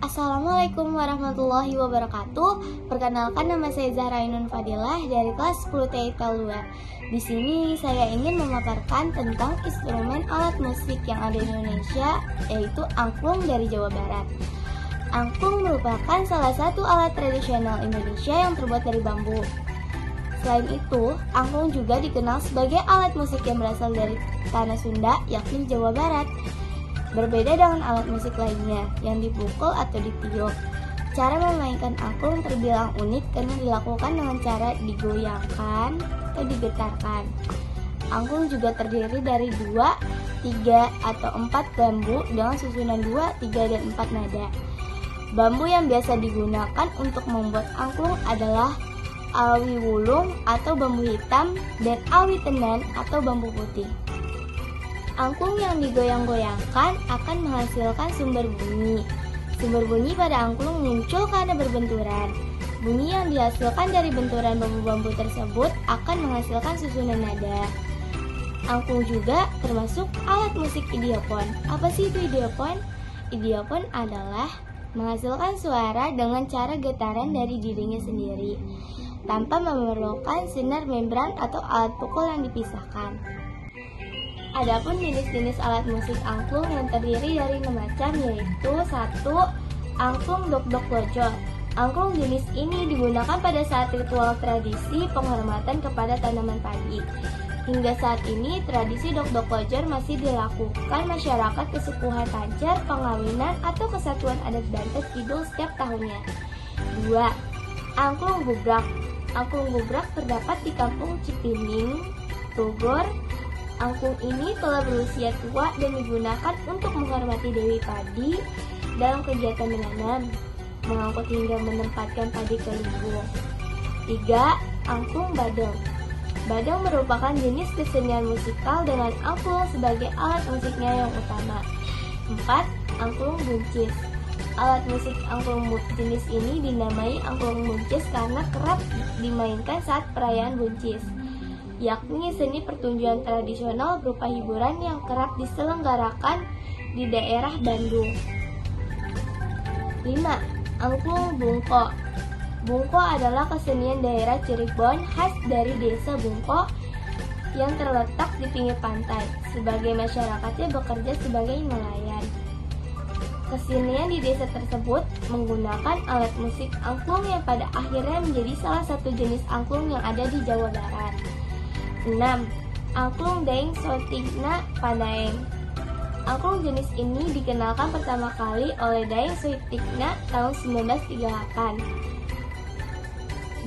Assalamualaikum warahmatullahi wabarakatuh. Perkenalkan, nama saya Zahra Ainun Fadilah dari kelas 10 TIP 2. Di sini saya ingin memaparkan tentang instrumen alat musik yang ada di Indonesia, yaitu angklung dari Jawa Barat. Angklung merupakan salah satu alat tradisional Indonesia yang terbuat dari bambu. Selain itu, angklung juga dikenal sebagai alat musik yang berasal dari tanah Sunda, yakni Jawa Barat. Berbeda dengan alat musik lainnya yang dipukul atau ditiup. Cara memainkan angklung terbilang unik karena dilakukan dengan cara digoyangkan atau digetarkan. Angklung juga terdiri dari 2, 3, atau 4 bambu dengan susunan 2, 3, dan 4 nada. Bambu yang biasa digunakan untuk membuat angklung adalah awi wulung atau bambu hitam dan awi tenan atau bambu putih. Angklung yang digoyang-goyangkan akan menghasilkan sumber bunyi. Sumber bunyi pada angklung muncul karena berbenturan. Bunyi yang dihasilkan dari benturan bambu-bambu tersebut akan menghasilkan susunan nada. Angklung juga termasuk alat musik idiopon. Apa sih itu idiopon? Idiopon adalah menghasilkan suara dengan cara getaran dari dirinya sendiri, tanpa memerlukan sinar membran atau alat pukul yang dipisahkan. Adapun jenis-jenis alat musik angklung yang terdiri dari 6 macam, yaitu 1. Angklung dok-dok lojo. Angklung jenis ini digunakan pada saat ritual tradisi penghormatan kepada tanaman padi. Hingga saat ini, tradisi dok-dok lojo masih dilakukan masyarakat kesukuhan Tancer, pengawinan, atau kesatuan adat Banten Kidul setiap tahunnya. 2. Angklung gubrak. Angklung gubrak terdapat di kampung Cipinding, Bogor. Angklung ini telah berusia tua dan digunakan untuk menghormati Dewi Padi dalam kegiatan menanam, mengangkut hingga menempatkan padi ke lumbung. 3. Angklung badeng. Badeng merupakan jenis kesenian musikal dengan angklung sebagai alat musiknya yang utama. 4. Angklung buncis. Alat musik angklung jenis ini dinamai angklung buncis karena kerap dimainkan saat perayaan buncis, yakni seni pertunjukan tradisional berupa hiburan yang kerap diselenggarakan di daerah Bandung. 5. Angklung bungko. Bungko adalah kesenian daerah Cirebon khas dari desa Bungko yang terletak di pinggir pantai. Sebagai masyarakatnya bekerja sebagai nelayan. Kesenian di desa tersebut menggunakan alat musik angklung yang pada akhirnya menjadi salah satu jenis angklung yang ada di Jawa Barat. 6. Angklung Daeng Soetigna Pandaeng. Angklung jenis ini dikenalkan pertama kali oleh Daeng Soetigna tahun 1938.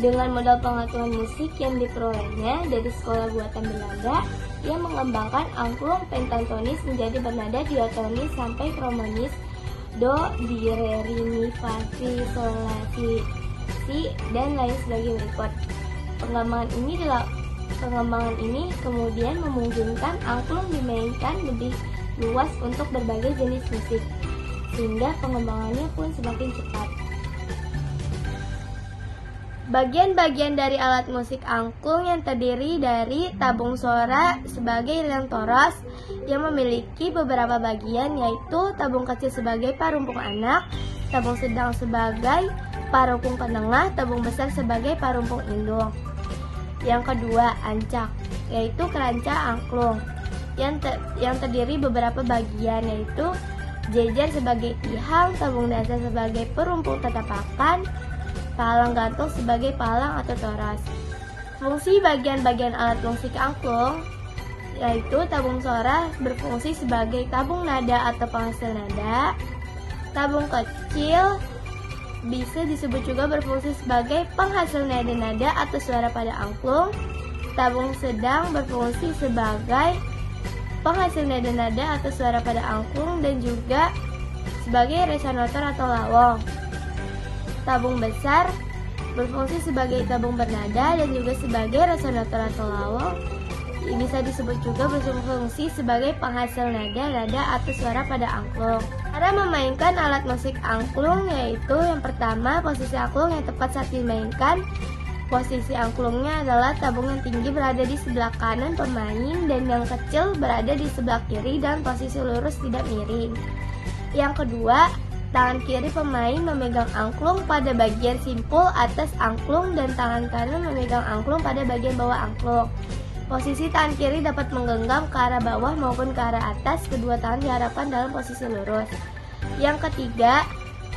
Dengan modal pengetahuan musik yang diperolehnya dari sekolah buatan Belanda, ia mengembangkan angklung pentatonis menjadi bernada diatonis sampai kromonis do, di, re, mi, fa, sol, la, si, dan lain sebagai berikut. Pengembangan ini kemudian memungkinkan angklung dimainkan lebih luas untuk berbagai jenis musik, sehingga pengembangannya pun semakin cepat. Bagian-bagian dari alat musik angklung yang terdiri dari tabung suara sebagai liang toros yang memiliki beberapa bagian, yaitu tabung kecil sebagai parumpung anak, tabung sedang sebagai parumpung penengah, tabung besar sebagai parumpung indung. Yang kedua, ancak, yaitu keranca angklung yang terdiri beberapa bagian, yaitu jejer sebagai tihang, tabung dasar sebagai perumpung tatapakan, palang gantung sebagai palang atau toras. Fungsi bagian-bagian alat musik angklung, yaitu tabung suara berfungsi sebagai tabung nada atau penghasil nada. Tabung kecil bisa disebut juga berfungsi sebagai penghasil nada-nada atau suara pada angklung. Tabung sedang berfungsi sebagai penghasil nada-nada atau suara pada angklung dan juga sebagai resonator atau lawong. Tabung besar berfungsi sebagai tabung bernada dan juga sebagai resonator atau lawong. Bisa disebut juga berfungsi sebagai penghasil nada atau suara pada angklung. Cara memainkan alat musik angklung, yaitu yang pertama, posisi angklung yang tepat saat dimainkan. Posisi angklungnya adalah tabung yang tinggi berada di sebelah kanan pemain dan yang kecil berada di sebelah kiri dan posisi lurus tidak miring. Yang kedua, Tangan kiri pemain memegang angklung pada bagian simpul atas angklung dan tangan kanan memegang angklung pada bagian bawah angklung. Posisi tangan kiri dapat menggenggam ke arah bawah maupun ke arah atas, kedua tangan diharapkan dalam posisi lurus. Yang ketiga,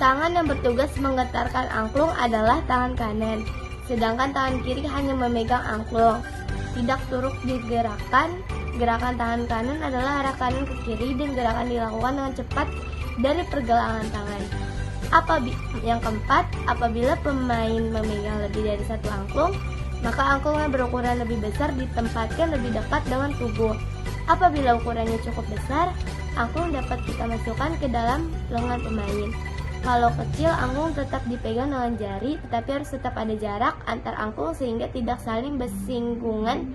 tangan yang bertugas menggetarkan angklung adalah tangan kanan, sedangkan tangan kiri hanya memegang angklung. Tidak turut digerakkan, gerakan tangan kanan adalah arah kanan ke kiri dan gerakan dilakukan dengan cepat dari pergelangan tangan. Yang keempat, apabila pemain memegang lebih dari satu angklung, maka angklung yang berukuran lebih besar ditempatkan lebih dekat dengan tubuh. Apabila ukurannya cukup besar, angklung dapat kita masukkan ke dalam lengan pemain. Kalau kecil, angklung tetap dipegang dengan jari, tetapi harus tetap ada jarak antar angklung sehingga tidak saling bersinggungan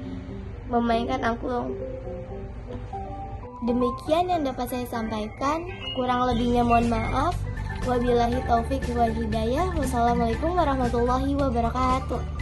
memainkan angklung. Demikian yang dapat saya sampaikan, kurang lebihnya mohon maaf. Wabillahi taufik wal hidayah. Wassalamualaikum warahmatullahi wabarakatuh.